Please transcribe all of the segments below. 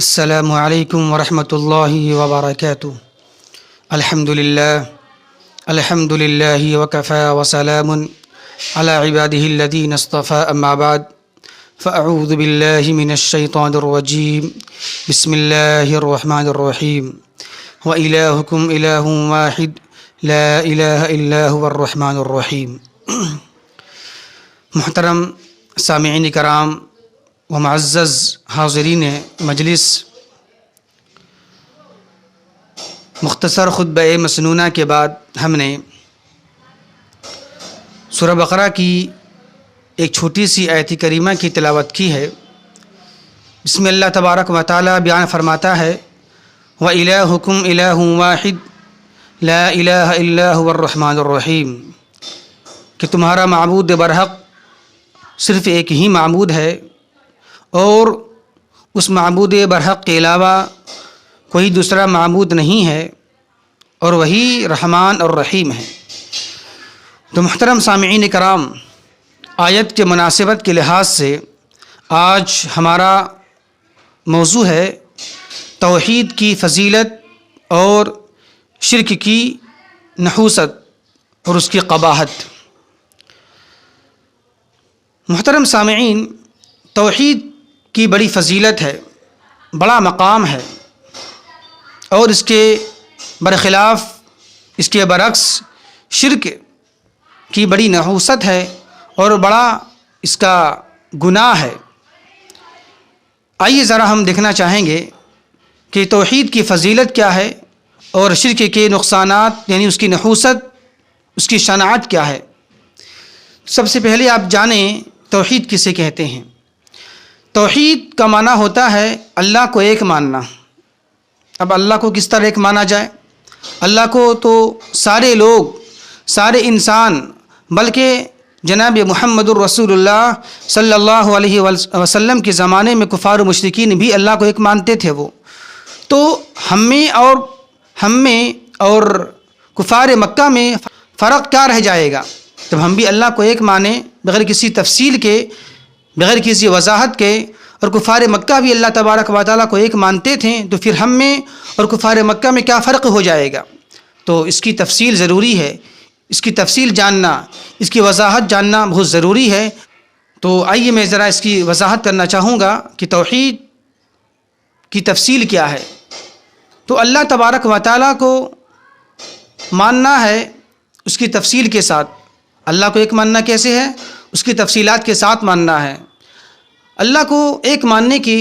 السلام علیکم ورحمۃ اللہ وبرکاتہ۔ الحمد للہ وکفی وسلام علی عبادہ الذین اصطفی، اما بعد فاعوذ باللہ من الشیطان الرجیم، بسم اللہ الرحمن الرحیم۔ وإلہکم الہ واحد لا الہ الا هو الرحمن الرحیم۔ محترم سامعین کرام و معزز حاضرین مجلس، مختصر خطبہ مسنونہ کے بعد ہم نے سورہ بقرہ کی ایک چھوٹی سی آیت کریمہ کی تلاوت کی ہے، جس میں اللہ تبارک و تعالی بیان فرماتا ہے وَإِلَٰهُكُمْ إِلَٰهٌ وَاحِدٌ لَا إِلَٰهَ إِلَّا هُوَ الرَّحْمَٰنُ الرَّحِيمُ، کہ تمہارا معبود برحق صرف ایک ہی معبود ہے اور اس معبود برحق کے علاوہ کوئی دوسرا معبود نہیں ہے، اور وہی رحمان اور رحیم ہے۔ تو محترم سامعین کرام، آیت کے مناسبت کے لحاظ سے آج ہمارا موضوع ہے توحید کی فضیلت اور شرک کی نحوست اور اس کی قباحت۔ محترم سامعین، توحید کی بڑی فضیلت ہے، بڑا مقام ہے، اور اس کے برخلاف، اس کے برعکس شرک کی بڑی نحوست ہے اور بڑا اس کا گناہ ہے۔ آئیے ذرا ہم دیکھنا چاہیں گے کہ توحید کی فضیلت کیا ہے اور شرک کے نقصانات یعنی اس کی نحوست، اس کی شناعت کیا ہے۔ سب سے پہلے آپ جانیں توحید کسے کہتے ہیں۔ توحید کا معنی ہوتا ہے اللہ کو ایک ماننا۔ اب اللہ کو کس طرح ایک مانا جائے؟ اللہ کو تو سارے لوگ، سارے انسان، بلکہ جناب محمد الرسول اللہ صلی اللہ علیہ وسلم کے زمانے میں کفار و مشرکین بھی اللہ کو ایک مانتے تھے۔ وہ تو ہم میں اور کفار مکہ میں فرق کیا رہ جائے گا؟ جب ہم بھی اللہ کو ایک مانیں بغیر کسی تفصیل کے، بغیر کسی وضاحت کے، اور کفار مکہ بھی اللہ تبارک و تعالیٰ کو ایک مانتے تھے، تو پھر ہم میں اور کفار مکہ میں کیا فرق ہو جائے گا؟ تو اس کی تفصیل ضروری ہے، اس کی تفصیل جاننا، اس کی وضاحت جاننا بہت ضروری ہے۔ تو آئیے میں ذرا اس کی وضاحت کرنا چاہوں گا کہ توحید کی تفصیل کیا ہے۔ تو اللہ تبارک و تعالیٰ کو ماننا ہے اس کی تفصیل کے ساتھ۔ اللہ کو ایک ماننا کیسے ہے؟ اس کی تفصیلات کے ساتھ ماننا ہے۔ اللہ کو ایک ماننے کی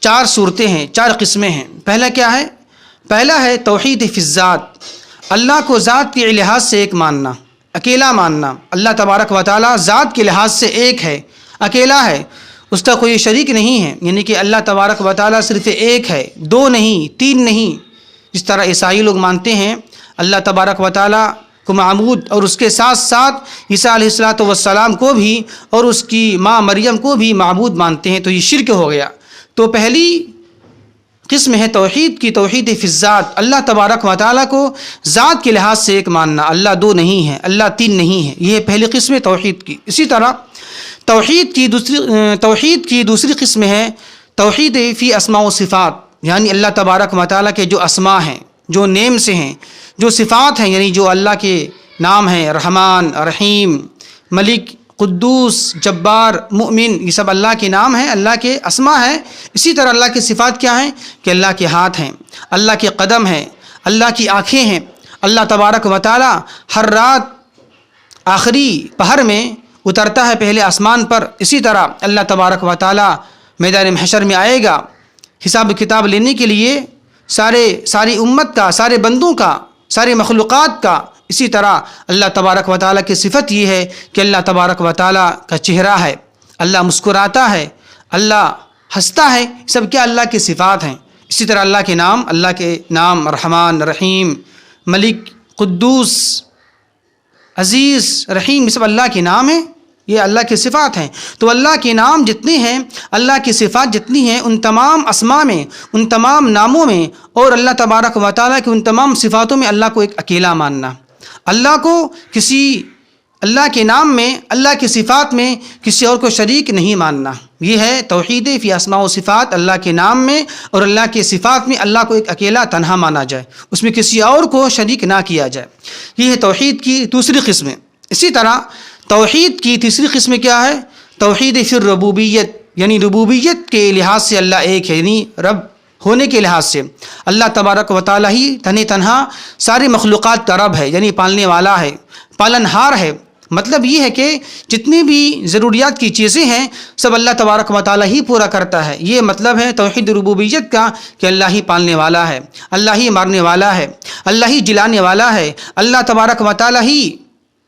4 صورتیں ہیں، 4 قسمیں ہیں۔ پہلا کیا ہے؟ پہلا ہے توحید فی الذات، اللہ کو ذات کے لحاظ سے ایک ماننا، اکیلا ماننا۔ اللہ تبارک و تعالیٰ ذات کے لحاظ سے ایک ہے، اکیلا ہے، اس کا کوئی شریک نہیں ہے، یعنی کہ اللہ تبارک و تعالیٰ صرف ایک ہے، 2 نہیں، 3 نہیں، جس طرح عیسائی لوگ مانتے ہیں اللہ تبارک و تعالیٰ کو معبود، اور اس کے ساتھ ساتھ عیسیٰ علیہ السلام کو بھی اور اس کی ماں مریم کو بھی معبود مانتے ہیں، تو یہ شرک ہو گیا۔ تو پہلی قسم ہے توحید کی، توحید فی الذات، اللہ تبارک و تعالیٰ کو ذات کے لحاظ سے ایک ماننا، اللہ 2 نہیں ہے، اللہ 3 نہیں ہے، یہ پہلی قسم ہے توحید کی۔ اسی طرح توحید کی دوسری قسم ہے توحید فی اسماء و صفات، یعنی اللہ تبارک و تعالیٰ کے جو اسماء ہیں، جو نیم سے ہیں، جو صفات ہیں، یعنی جو اللہ کے نام ہیں، رحمان، رحیم، ملک، قدوس، جبار، مؤمن، یہ سب اللہ کے نام ہیں، اللہ کے اسماء ہیں۔ اسی طرح اللہ کی صفات کیا ہیں؟ کہ اللہ کے ہاتھ ہیں، اللہ کے قدم ہیں، اللہ کی آنکھیں ہیں۔ اللہ تبارک و تعالیٰ ہر رات آخری پہر میں اترتا ہے پہلے آسمان پر۔ اسی طرح اللہ تبارک و تعالیٰ میدان محشر میں آئے گا حساب کتاب لینے کے لیے، ساری امت کا، سارے بندوں کا، سارے مخلوقات کا۔ اسی طرح اللہ تبارک و تعالیٰ کی صفت یہ ہے کہ اللہ تبارک و تعالیٰ کا چہرہ ہے، اللہ مسکراتا ہے، اللہ ہنستا ہے، سب کیا اللہ کی صفات ہیں۔ اسی طرح اللہ کے نام رحمان، رحیم، ملک، قدوس، عزیز، رحیم، یہ سب اللہ کے نام ہیں، یہ اللہ کی صفات ہیں۔ تو اللہ کے نام جتنے ہیں، اللہ کی صفات جتنی ہیں، ان تمام اسماء میں، ان تمام ناموں میں اور اللہ تبارک و تعالیٰ کی ان تمام صفاتوں میں اللہ کو ایک اکیلا ماننا، اللہ کو اللہ کے نام میں، اللہ کی صفات میں کسی اور کو شریک نہیں ماننا۔ یہ ہے توحید فی اسماء و صفات، اللہ کے نام میں اور اللہ کے صفات میں اللہ کو ایک اکیلا تنہا مانا جائے، اس میں کسی اور کو شریک نہ کیا جائے. یہ ہے توحید کی دوسری قسم. اسی طرح توحید کی تیسری قسم کیا ہے؟ توحید فی الربوبیت، یعنی ربوبیت کے لحاظ سے اللہ ایک ہے، یعنی رب ہونے کے لحاظ سے اللہ تبارک و تعالیٰ ہی تنہا ساری مخلوقات کا رب ہے، یعنی پالنے والا ہے، پالنہار ہے. مطلب یہ ہے کہ جتنی بھی ضروریات کی چیزیں ہیں سب اللہ تبارک و تعالیٰ ہی پورا کرتا ہے. یہ مطلب ہے توحید ربوبیت کا کہ اللہ ہی پالنے والا ہے، اللہ ہی مارنے والا ہے، اللہ ہی جلانے والا ہے، اللہ تبارک و تعالیٰ ہی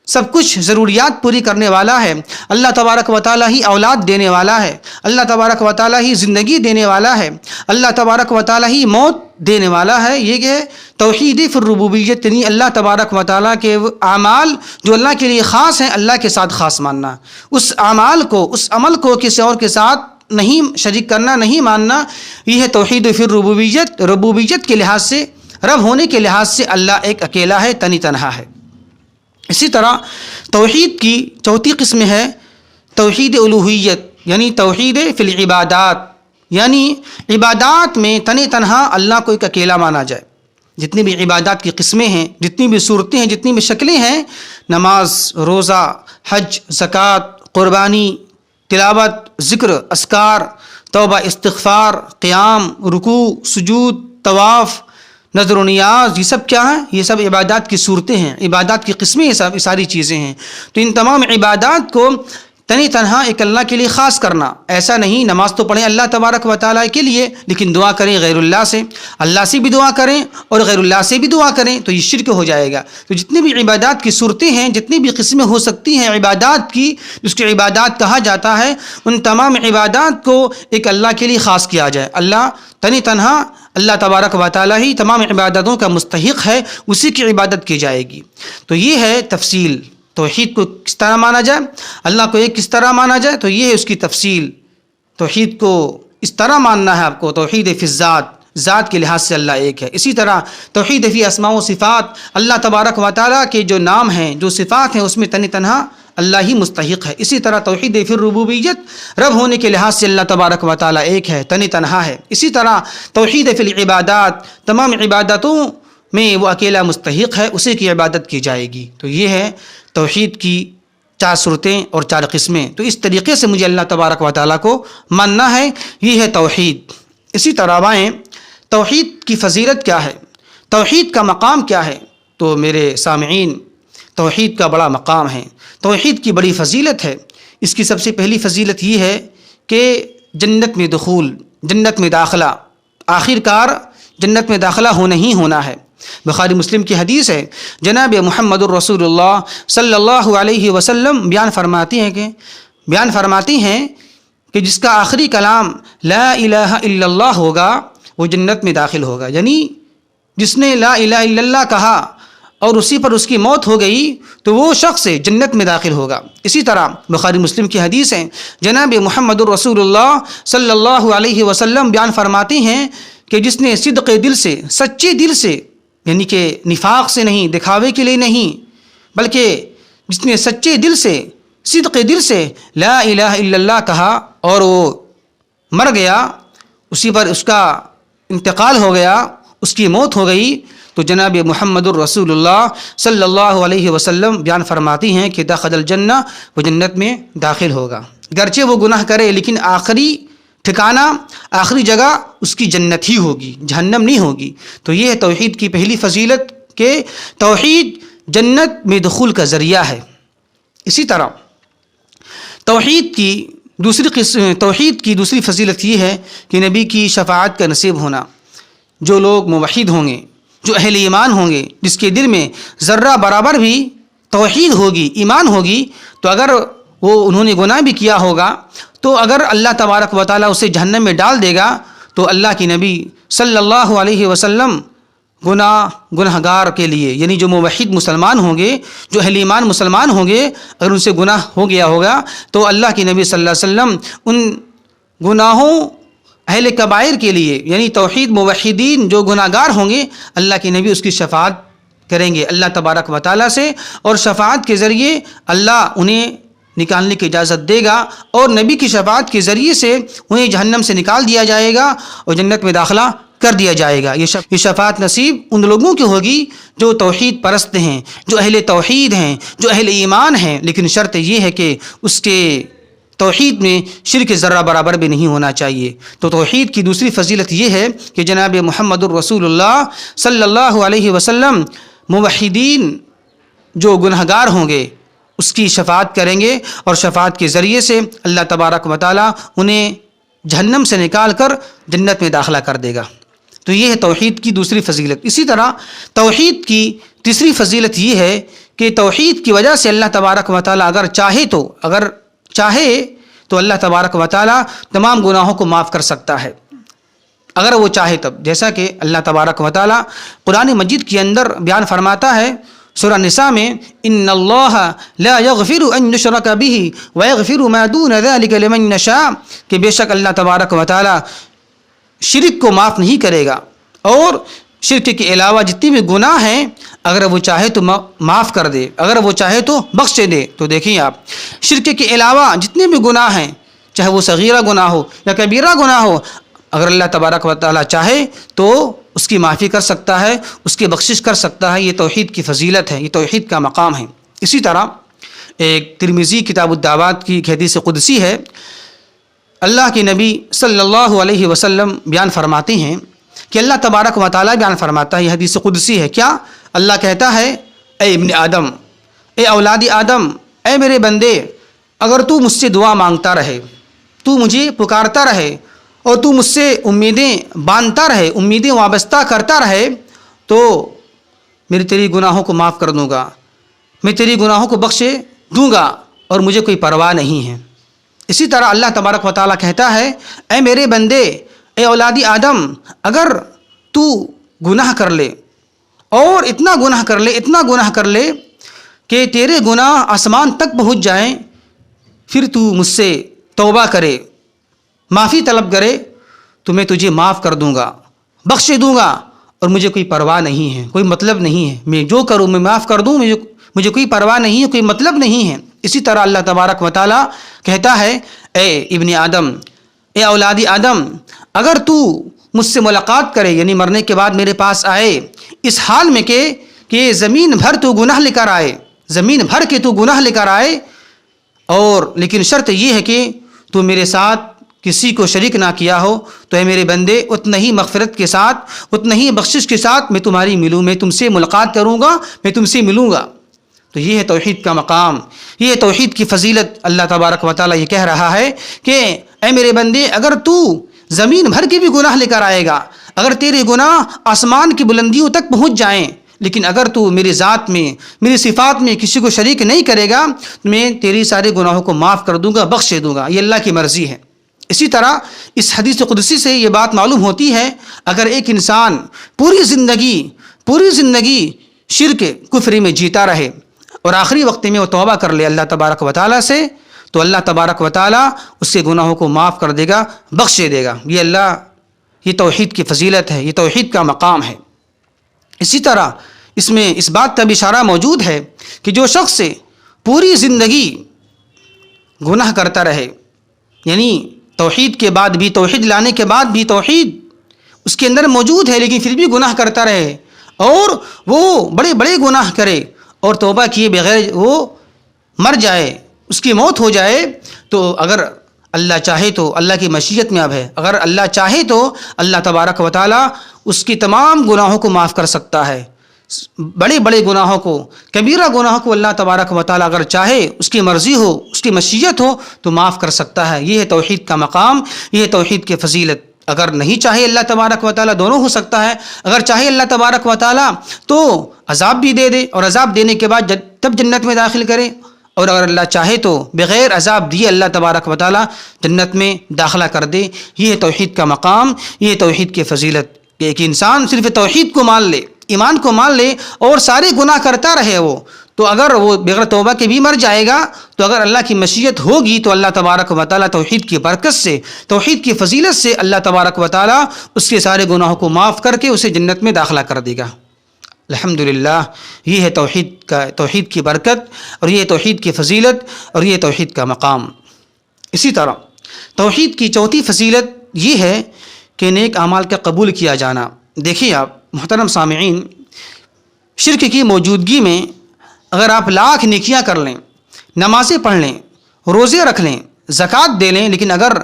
سب کچھ ضروریات پوری کرنے والا ہے، اللہ تبارک و تعالیٰ ہی اولاد دینے والا ہے، اللہ تبارک و تعالیٰ ہی زندگی دینے والا ہے، اللہ تبارک و تعالیٰ ہی موت دینے والا ہے. یہ کہ توحید فی الربوبیت، یعنی اللہ تبارک و تعالیٰ کے اعمال جو اللہ کے لیے خاص ہیں اللہ کے ساتھ خاص ماننا، اس اعمال کو، اس عمل کو کسی اور کے ساتھ نہیں شریک کرنا، نہیں ماننا. یہ ہے توحید فی الربوبیت. ربوبیت کے لحاظ سے، رب ہونے کے لحاظ سے اللہ ایک اکیلا ہے، تنہا ہے. اسی طرح توحید کی چوتھی قسم ہے توحید الوہیت، یعنی توحید فی العبادات، یعنی عبادات میں تنہا اللہ کو ایک اکیلا مانا جائے. جتنی بھی عبادات کی قسمیں ہیں، جتنی بھی صورتیں ہیں، جتنی بھی شکلیں ہیں، نماز، روزہ، حج، زکوٰۃ، قربانی، تلاوت، ذکر، اذکار، توبہ، استغفار، قیام، رکوع، سجود، طواف، نظر و نیاز، یہ سب کیا ہیں؟ یہ سب عبادات کی صورتیں ہیں، عبادات کی قسمیں، یہ ساری چیزیں ہیں. تو ان تمام عبادات کو تنہا ایک اللہ کے لیے خاص کرنا. ایسا نہیں نماز تو پڑھیں اللہ تبارک و تعالیٰ کے لیے لیکن دعا کریں غیر اللہ سے، اللہ سے بھی دعا کریں اور غیر اللہ سے بھی دعا کریں تو یہ شرک ہو جائے گا. تو جتنی بھی عبادات کی صورتیں ہیں، جتنی بھی قسمیں ہو سکتی ہیں عبادات کی، جس کی عبادات کہا جاتا ہے، ان تمام عبادات کو ایک اللہ کے لیے خاص کیا جائے. اللہ تنہا اللہ تبارک و تعالیٰ ہی تمام عبادتوں کا مستحق ہے، اسی کی عبادت کی جائے گی. تو یہ ہے تفصیل، توحید کو کس طرح مانا جائے، اللہ کو ایک کس طرح مانا جائے. تو یہ ہے اس کی تفصیل. توحید کو اس طرح ماننا ہے آپ کو، توحید فی الذات، ذات کے لحاظ سے اللہ ایک ہے. اسی طرح توحید فی اسماء و صفات، اللہ تبارک و تعالیٰ کے جو نام ہیں، جو صفات ہیں، اس میں تنہا اللہ ہی مستحق ہے. اسی طرح توحید فی الربوبیت، رب ہونے کے لحاظ سے اللہ تبارک و تعالیٰ ایک ہے، تنہا ہے. اسی طرح توحید فی العبادات، تمام عبادتوں میں وہ اکیلا مستحق ہے، اسی کی عبادت کی جائے گی. تو یہ ہے توحید کی 4 صورتیں اور 4 قسمیں. تو اس طریقے سے مجھے اللہ تبارک و تعالیٰ کو ماننا ہے. یہ ہے توحید. اسی طرح آئیں توحید کی فضیلت کیا ہے، توحید کا مقام کیا ہے. تو میرے سامعین، توحید کا بڑا مقام ہے، توحید کی بڑی فضیلت ہے. اس کی سب سے پہلی فضیلت یہ ہے کہ جنت میں دخول، جنت میں داخلہ، آخر کار جنت میں داخلہ ہونا ہی ہونا ہے. بخاری مسلم کی حدیث ہے، جناب محمد الرسول اللہ صلی اللہ علیہ وسلم بیان فرماتی ہیں کہ جس کا آخری کلام لا الہ الا اللہ ہوگا وہ جنت میں داخل ہوگا. یعنی جس نے لا الہ الا اللہ کہا اور اسی پر اس کی موت ہو گئی تو وہ شخص جنت میں داخل ہوگا. اسی طرح بخاری مسلم کی حدیث ہے، جناب محمد الرسول اللہ صلی اللہ علیہ وسلم بیان فرماتے ہیں کہ جس نے صدق دل سے، سچے دل سے، یعنی کہ نفاق سے نہیں، دکھاوے کے لیے نہیں، بلکہ جس نے سچے دل سے، صدق دل سے لا الہ الا اللہ کہا اور وہ مر گیا، اسی پر اس کا انتقال ہو گیا، اس کی موت ہو گئی، تو جناب محمد الرسول اللہ صلی اللہ علیہ وسلم بیان فرماتی ہیں کہ دخل الجنہ، وہ جنت میں داخل ہوگا. گرچہ وہ گناہ کرے لیکن آخری ٹھکانہ، آخری جگہ اس کی جنت ہی ہوگی، جہنم نہیں ہوگی. تو یہ ہے توحید کی پہلی فضیلت کہ توحید جنت میں دخول کا ذریعہ ہے. اسی طرح توحید کی دوسری فضیلت یہ ہے کہ نبی کی شفاعت کا نصیب ہونا. جو لوگ موحد ہوں گے، جو اہل ایمان ہوں گے، جس کے دل میں ذرہ برابر بھی توحید ہوگی، ایمان ہوگی، تو اگر وہ انہوں نے گناہ بھی کیا ہوگا تو اگر اللہ تبارک و تعالیٰ اسے جہنم میں ڈال دے گا تو اللہ کے نبی صلی اللہ علیہ وسلم گناہگار کے لیے، یعنی جو موحد مسلمان ہوں گے، جو اہل ایمان مسلمان ہوں گے، اگر ان سے گناہ ہو گیا ہوگا تو اللہ کے نبی صلی اللہ علیہ وسلم ان گناہوں اہل کبائر کے لیے، یعنی توحید موحدین جو گناہ گار ہوں گے، اللہ کے نبی اس کی شفاعت کریں گے اللہ تبارک و تعالیٰ سے، اور شفاعت کے ذریعے اللہ انہیں نکالنے کی اجازت دے گا اور نبی کی شفاعت کے ذریعے سے انہیں جہنم سے نکال دیا جائے گا اور جنت میں داخلہ کر دیا جائے گا۔ یہ شفاعت نصیب ان لوگوں کی ہوگی جو توحید پرست ہیں، جو اہل توحید ہیں، جو اہل ایمان ہیں، لیکن شرط یہ ہے کہ اس کے توحید میں شرک ذرہ برابر بھی نہیں ہونا چاہیے۔ تو توحید کی دوسری فضیلت یہ ہے کہ جناب محمد الرسول اللہ صلی اللہ علیہ وسلم موحدین جو گنہگار ہوں گے اس کی شفاعت کریں گے، اور شفاعت کے ذریعے سے اللہ تبارک و تعالیٰ انہیں جہنم سے نکال کر جنت میں داخلہ کر دے گا۔ تو یہ ہے توحید کی دوسری فضیلت۔ اسی طرح توحید کی تیسری فضیلت یہ ہے کہ توحید کی وجہ سے اللہ تبارک و تعالیٰ اگر چاہے تو اللہ تبارک و تعالیٰ تمام گناہوں کو معاف کر سکتا ہے، اگر وہ چاہے تب۔ جیسا کہ اللہ تبارک و تعالیٰ قرآن مجید کے اندر بیان فرماتا ہے سورہ نساء میں، ان اللہ لا یغفر ان یشرک بہ ویغفر ما دون ذلک لمن یشاء، کہ بے شک اللہ تبارک و تعالیٰ شرک کو معاف نہیں کرے گا، اور شرک کے علاوہ جتنی بھی گناہ ہیں اگر وہ چاہے تو معاف کر دے، اگر وہ چاہے تو بخش دے۔ تو دیکھیں آپ، شرک کے علاوہ جتنے بھی گناہ ہیں، چاہے وہ صغیرہ گناہ ہو یا کبیرہ گناہ ہو، اگر اللہ تبارک و تعالیٰ چاہے تو اس کی معافی کر سکتا ہے، اس کی بخشش کر سکتا ہے۔ یہ توحید کی فضیلت ہے، یہ توحید کا مقام ہے۔ اسی طرح ایک ترمذی کتاب الدعوات کی ایک حدیث قدسی ہے، اللہ کے نبی صلی اللہ علیہ وسلم بیان فرماتے ہیں کہ اللہ تبارک و تعالیٰ بیان فرماتا ہے، یہ حدیث قدسی ہے، کیا اللہ کہتا ہے، اے ابن آدم، اے اولاد آدم، اے میرے بندے، اگر تو مجھ سے دعا مانگتا رہے، تو مجھے پکارتا رہے اور تو مجھ سے امیدیں باندھتا رہے، امیدیں وابستہ کرتا رہے، تو میں تیری گناہوں کو معاف کر دوں گا، میں تیری گناہوں کو بخشے دوں گا، اور مجھے کوئی پرواہ نہیں ہے۔ اسی طرح اللہ تبارک و تعالیٰ کہتا ہے، اے میرے بندے، اے اولاد آدم، اگر تو گناہ کر لے اور اتنا گناہ کر لے، اتنا گناہ کر لے کہ تیرے گناہ آسمان تک پہنچ جائیں، پھر تو مجھ سے توبہ کرے، معافی طلب کرے، تو میں تجھے معاف کر دوں گا، بخش دوں گا، اور مجھے کوئی پرواہ نہیں ہے، کوئی مطلب نہیں ہے، میں جو کروں میں معاف کر دوں، مجھے کوئی پرواہ نہیں ہے، کوئی مطلب نہیں ہے۔ اسی طرح اللہ تبارک و تعالیٰ کہتا ہے، اے ابن آدم، اے اولاد آدم، اگر تو مجھ سے ملاقات کرے، یعنی مرنے کے بعد میرے پاس آئے، اس حال میں کہ زمین بھر تو گناہ لے کر آئے، زمین بھر کے تو گناہ لے کر آئے، اور لیکن شرط یہ ہے کہ تو میرے ساتھ کسی کو شریک نہ کیا ہو، تو اے میرے بندے، اتنا ہی مغفرت کے ساتھ، اتنا ہی بخشش کے ساتھ میں تمہاری ملوں، میں تم سے ملاقات کروں گا، میں تم سے ملوں گا۔ تو یہ ہے توحید کا مقام، یہ ہے توحید کی فضیلت۔ اللہ تبارک و تعالیٰ یہ کہہ رہا ہے کہ اے میرے بندے، اگر تو زمین بھر کے بھی گناہ لے کر آئے گا، اگر تیرے گناہ آسمان کی بلندیوں تک پہنچ جائیں، لیکن اگر تو میری ذات میں، میری صفات میں کسی کو شریک نہیں کرے گا، میں تیری سارے گناہوں کو معاف کر دوں گا، بخش دوں گا۔ یہ اللہ کی مرضی ہے۔ اسی طرح اس حدیث قدسی سے یہ بات معلوم ہوتی ہے، اگر ایک انسان پوری زندگی شرک کفر میں جیتا رہے اور آخری وقت میں وہ توبہ کر لے اللہ تبارک و تعالیٰ سے، تو اللہ تبارک و تعالیٰ اس کے گناہوں کو معاف کر دے گا، بخش دے گا۔ یہ توحید کی فضیلت ہے، یہ توحید کا مقام ہے۔ اسی طرح اس میں اس بات کا بھی اشارہ موجود ہے کہ جو شخص پوری زندگی گناہ کرتا رہے، یعنی توحید کے بعد بھی، توحید لانے کے بعد بھی توحید اس کے اندر موجود ہے، لیکن پھر بھی گناہ کرتا رہے، اور وہ بڑے بڑے گناہ کرے اور توبہ کیے بغیر وہ مر جائے، اس کی موت ہو جائے، تو اگر اللہ چاہے تو، اللہ کی مشیت میں اب ہے، اگر اللہ چاہے تو اللہ تبارک و تعالیٰ اس کی تمام گناہوں کو معاف کر سکتا ہے، بڑے بڑے گناہوں کو، کبیرہ گناہوں کو اللہ تبارک و تعالیٰ اگر چاہے، اس کی مرضی ہو، اس کی مشیت ہو، تو معاف کر سکتا ہے۔ یہ ہے توحید کا مقام، یہ ہے توحید کی فضیلت۔ اگر نہیں چاہے اللہ تبارک و تعالیٰ، دونوں ہو سکتا ہے، اگر چاہے اللہ تبارک و تعالیٰ تو عذاب بھی دے دے، اور عذاب دینے کے بعد تب جنت میں داخل کرے، اور اگر اللہ چاہے تو بغیر عذاب دیے اللہ تبارک و تعالیٰ جنت میں داخلہ کر دے۔ یہ ہے توحید کا مقام، یہ ہے توحید کی فضیلت کہ ایک انسان صرف توحید کو مان لے، ایمان کو مان لے، اور سارے گناہ کرتا رہے وہ، تو اگر وہ بغیر توبہ کے بھی مر جائے گا، تو اگر اللہ کی مشیت ہوگی تو اللہ تبارک و تعالیٰ توحید کی برکت سے، توحید کی فضیلت سے اللہ تبارک و تعالیٰ اس کے سارے گناہوں کو معاف کر کے اسے جنت میں داخلہ کر دے گا۔ الحمدللہ یہ ہے توحید کی برکت، اور یہ توحید کی فضیلت، اور یہ توحید کا مقام۔ اسی طرح توحید کی چوتھی فضیلت یہ ہے کہ نیک اعمال کا قبول کیا جانا۔ دیکھیے آپ محترم سامعین، شرک کی موجودگی میں اگر آپ لاکھ نیکیاں کر لیں، نمازیں پڑھ لیں، روزے رکھ لیں، زکوٰۃ دے لیں، لیکن اگر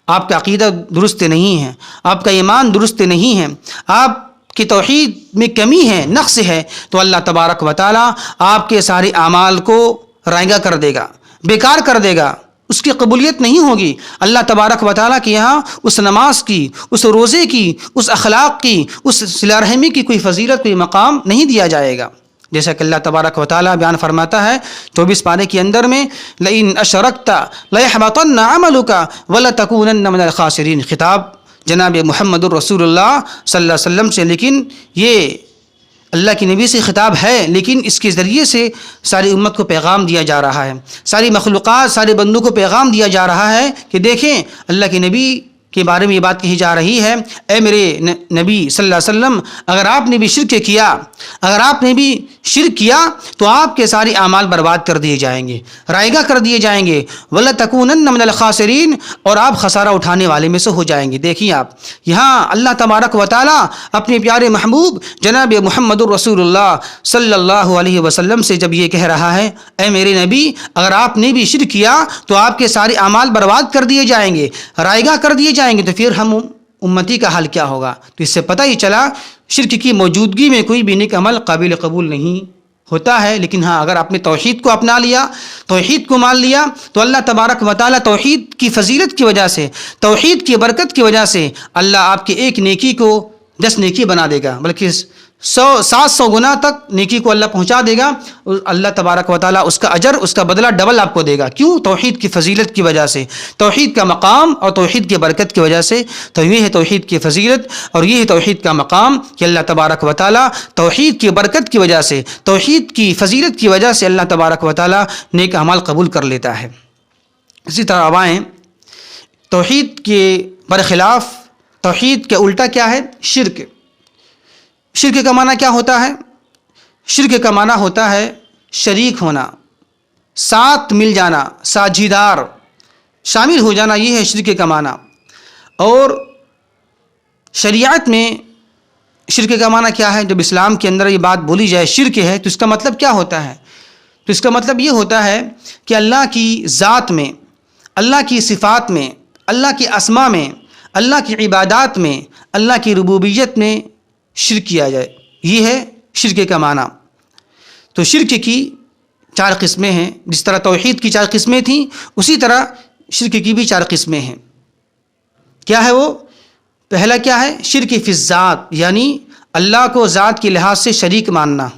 آپ کا عقیدہ درست نہیں ہے، آپ کا ایمان درست نہیں ہے، آپ کی توحید میں کمی ہے، نقص ہے، تو اللہ تبارک و تعالیٰ آپ کے سارے اعمال کو رائگاں کر دے گا، بیکار کر دے گا، اس کی قبولیت نہیں ہوگی۔ اللہ تبارک و تعالیٰ کے یہاں اس نماز کی، اس روزے کی، اس اخلاق کی، اس صلہ رحمی کی کوئی فضیلت، کوئی مقام نہیں دیا جائے گا۔ جیسا کہ اللہ تبارک و تعالیٰ بیان فرماتا ہے 24 پارے کے اندر میں، لئن اشرکت لیحبطن عملک ولتکونن من الخاسرین، خطاب جناب محمد الرسول اللہ صلی اللہ علیہ وسلم سے، لیکن یہ اللہ کے نبی سے خطاب ہے، لیکن اس کے ذریعے سے ساری امت کو پیغام دیا جا رہا ہے، ساری مخلوقات، سارے بندوں کو پیغام دیا جا رہا ہے کہ دیکھیں اللہ کے نبی کے بارے میں یہ بات کہی جا رہی ہے، اے میرے نبی صلی اللہ علیہ وسلم، اگر آپ نے بھی شرک کیا، اگر آپ نے بھی شرک کیا تو آپ کے سارے اعمال برباد کر دیے جائیں گے، رائگاں کر دیے جائیں گے، وَلَتَكُونَنَّ مِنَ الْخَاسِرِينَ، اور آپ خسارہ اٹھانے والے میں سے ہو جائیں گے۔ دیکھیں آپ یہاں اللہ تبارک و تعالیٰ اپنے پیارے محبوب جناب محمد الرسول اللہ صلی اللہ علیہ وسلم سے جب یہ کہہ رہا ہے، اے میرے نبی، اگر آپ نے بھی شرک کیا تو آپ کے سارے اعمال برباد کر دیے جائیں گے، رائگاں کر دیے جائیں گے، تو پھر ہم امتی کا حال کیا ہوگا؟ تو اس سے پتہ ہی چلا شرک کی موجودگی میں کوئی بھی نیک عمل قابل قبول نہیں ہوتا ہے۔ لیکن ہاں اگر آپ نے توحید کو اپنا لیا، توحید کو مان لیا، تو اللہ تبارک و تعالیٰ توحید کی فضیلت کی وجہ سے، توحید کی برکت کی وجہ سے اللہ آپ کے ایک نیکی کو 10 نیکی بنا دے گا، بلکہ 700 گنا تک نیکی کو اللہ پہنچا دے گا، اور اللہ تبارک و تعالیٰ اس کا اجر، اس کا بدلہ ڈبل آپ کو دے گا۔ کیوں؟ توحید کی فضیلت کی وجہ سے، توحید کا مقام اور توحید کی برکت کی وجہ سے۔ تو یہ ہے توحید کی فضیلت اور یہ ہے توحید کا مقام کہ اللہ تبارک و تعالیٰ توحید کی برکت کی وجہ سے، توحید کی فضیلت کی وجہ سے اللہ تبارک و تعالیٰ نیک اعمال قبول کر لیتا ہے۔ اسی طرح اب آئیں توحید کے برخلاف، توحید کے الٹا کیا ہے؟ شرک۔ شرک کا معنی کیا ہوتا ہے؟ شرک کا معنی ہوتا ہے شریک ہونا، ساتھ مل جانا، ساجھیدار، شامل ہو جانا، یہ ہے شرک کا معنی۔ اور شریعت میں شرک کا معنی کیا ہے؟ جب اسلام کے اندر یہ بات بولی جائے شرک ہے تو اس کا مطلب کیا ہوتا ہے؟ تو اس کا مطلب یہ ہوتا ہے کہ اللہ کی ذات میں، اللہ کی صفات میں، اللہ کے اسماء میں، اللہ کی عبادات میں، اللہ کی ربوبیت میں شرک کیا جائے، یہ ہے شرک کا معنی۔ تو شرک کی 4 قسمیں ہیں، جس طرح توحید کی 4 قسمیں تھیں اسی طرح شرک کی بھی 4 قسمیں ہیں۔ کیا ہے وہ؟ پہلا کیا ہے؟ شرک فی الذات، یعنی اللہ کو ذات کے لحاظ سے شریک ماننا۔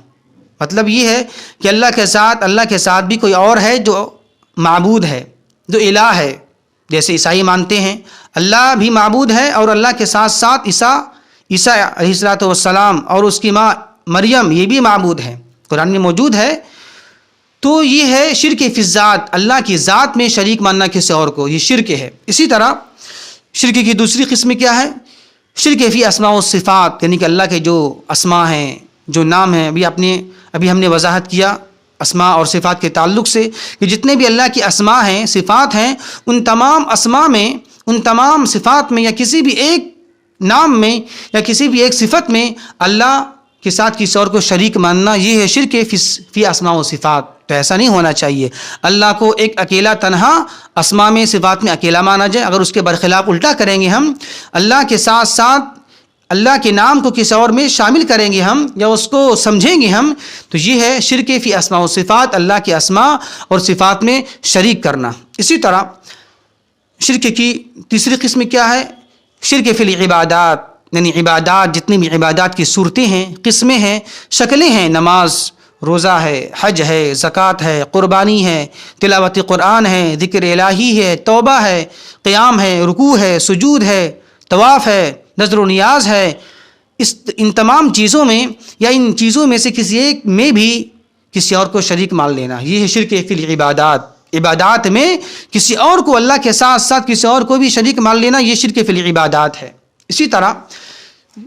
مطلب یہ ہے کہ اللہ کے ساتھ بھی کوئی اور ہے جو معبود ہے، جو الہ ہے۔ جیسے عیسائی مانتے ہیں اللہ بھی معبود ہے، اور اللہ کے ساتھ ساتھ عیسیٰ علیہ السلام اور اس کی ماں مریم یہ بھی معبود ہے، قرآن میں موجود ہے۔ تو یہ ہے شرک فی الذات، اللہ کی ذات میں شریک ماننا کسی اور کو، یہ شرک ہے۔ اسی طرح شرک کی دوسری قسم کیا ہے؟ شرک فی اسماء و صفات، یعنی کہ اللہ کے جو اسماء ہیں، جو نام ہیں، ابھی ہم نے وضاحت کیا اسماء اور صفات کے تعلق سے کہ جتنے بھی اللہ کی اسماء ہیں، صفات ہیں، ان تمام اسماء میں، ان تمام صفات میں، یا کسی بھی ایک نام میں یا کسی بھی ایک صفت میں اللہ کے ساتھ کسی اور کو شریک ماننا، یہ ہے شرک فی اسماء و صفات۔ تو ایسا نہیں ہونا چاہیے، اللہ کو ایک اکیلا تنہا اسماء میں، صفات میں اکیلا مانا جائے۔ اگر اس کے برخلاف الٹا کریں گے ہم، اللہ کے ساتھ ساتھ اللہ کے نام کو کسی اور میں شامل کریں گے ہم، یا اس کو سمجھیں گے ہم، تو یہ ہے شرک فی اسماء و صفات، اللہ کے اسماء اور صفات میں شریک کرنا۔ اسی طرح شرک کی تیسری قسم کیا ہے؟ شرک فی العبادات، یعنی عبادات، جتنی بھی عبادات کی صورتیں ہیں، قسمیں ہیں، شکلیں ہیں، نماز، روزہ ہے، حج ہے، زکوٰۃ ہے، قربانی ہے، تلاوت قرآن ہے، ذکر الہی ہے، توبہ ہے، قیام ہے، رکوع ہے، سجود ہے، طواف ہے، نذر و نیاز ہے، ان تمام چیزوں میں یا ان چیزوں میں سے کسی ایک میں بھی کسی اور کو شریک مان لینا، یہ ہے شرک فی العبادات۔ عبادات میں کسی اور کو اللہ کے ساتھ ساتھ کسی اور کو بھی شریک مان لینا، یہ شرک فی العبادات ہے۔ اسی طرح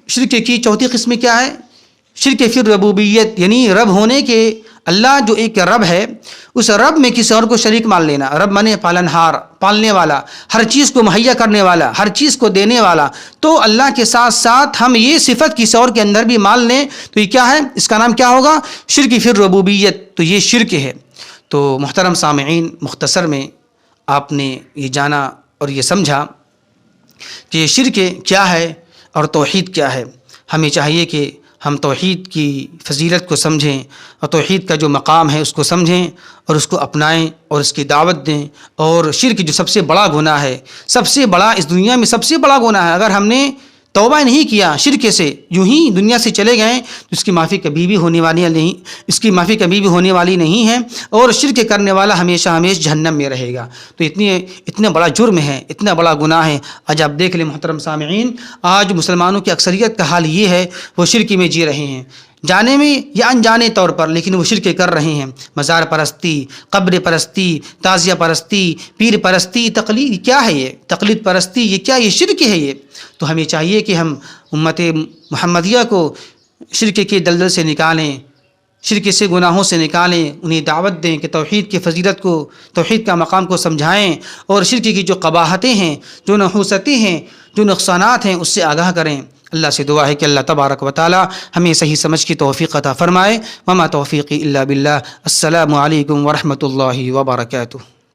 شرک کی چوتھی قسم کیا ہے؟ شرک فی الربوبیت یعنی رب ہونے کے، اللہ جو ایک رب ہے اس رب میں کسی اور کو شریک مان لینا۔ رب مانے پالنہار، پالنے والا، ہر چیز کو مہیا کرنے والا، ہر چیز کو دینے والا۔ تو اللہ کے ساتھ ساتھ ہم یہ صفت کسی اور کے اندر بھی مان لیں تو یہ کیا ہے؟ اس کا نام کیا ہوگا؟ شرک فی الربوبیت۔ تو یہ شرک ہے۔ تو محترم سامعین، مختصر میں آپ نے یہ جانا اور یہ سمجھا کہ یہ شرک کیا ہے اور توحید کیا ہے۔ ہمیں چاہیے کہ ہم توحید کی فضیلت کو سمجھیں اور توحید کا جو مقام ہے اس کو سمجھیں اور اس کو اپنائیں اور اس کی دعوت دیں۔ اور شرک جو سب سے بڑا گناہ ہے، سب سے بڑا، اس دنیا میں سب سے بڑا گناہ ہے، اگر ہم نے توبہ نہیں کیا شرک سے، یوں ہی دنیا سے چلے گئے تو اس کی معافی کبھی بھی ہونے والی نہیں، اس کی معافی کبھی بھی ہونے والی نہیں ہے، اور شرک کرنے والا ہمیشہ ہمیشہ جہنم میں رہے گا۔ تو اتنا بڑا جرم ہے، اتنا بڑا گناہ ہے۔ آج آپ دیکھ لیں محترم سامعین، آج مسلمانوں کی اکثریت کا حال یہ ہے، وہ شرک میں جی رہے ہیں، جانے میں یا انجانے طور پر، لیکن وہ شرک کر رہے ہیں۔ مزار پرستی، قبر پرستی، تعزیہ پرستی، پیر پرستی، تقلید، کیا ہے یہ؟ تقلید پرستی، یہ کیا؟ یہ شرک ہے یہ۔ تو ہمیں چاہیے کہ ہم امت محمدیہ کو شرک کے دلدل سے نکالیں، شرک سے گناہوں سے نکالیں، انہیں دعوت دیں کہ توحید کی فضیلت کو، توحید کا مقام کو سمجھائیں، اور شرک کی جو قباحتیں ہیں، جو نحوستیں ہیں، جو نقصانات ہیں، اس سے آگاہ کریں۔ اللہ سے دعا ہے کہ اللہ تبارک و تعالی ہمیں صحیح سمجھ کی توفیق عطا فرمائے۔ وما توفیقی الا باللہ۔ السلام علیکم ورحمۃ اللہ وبرکاتہ۔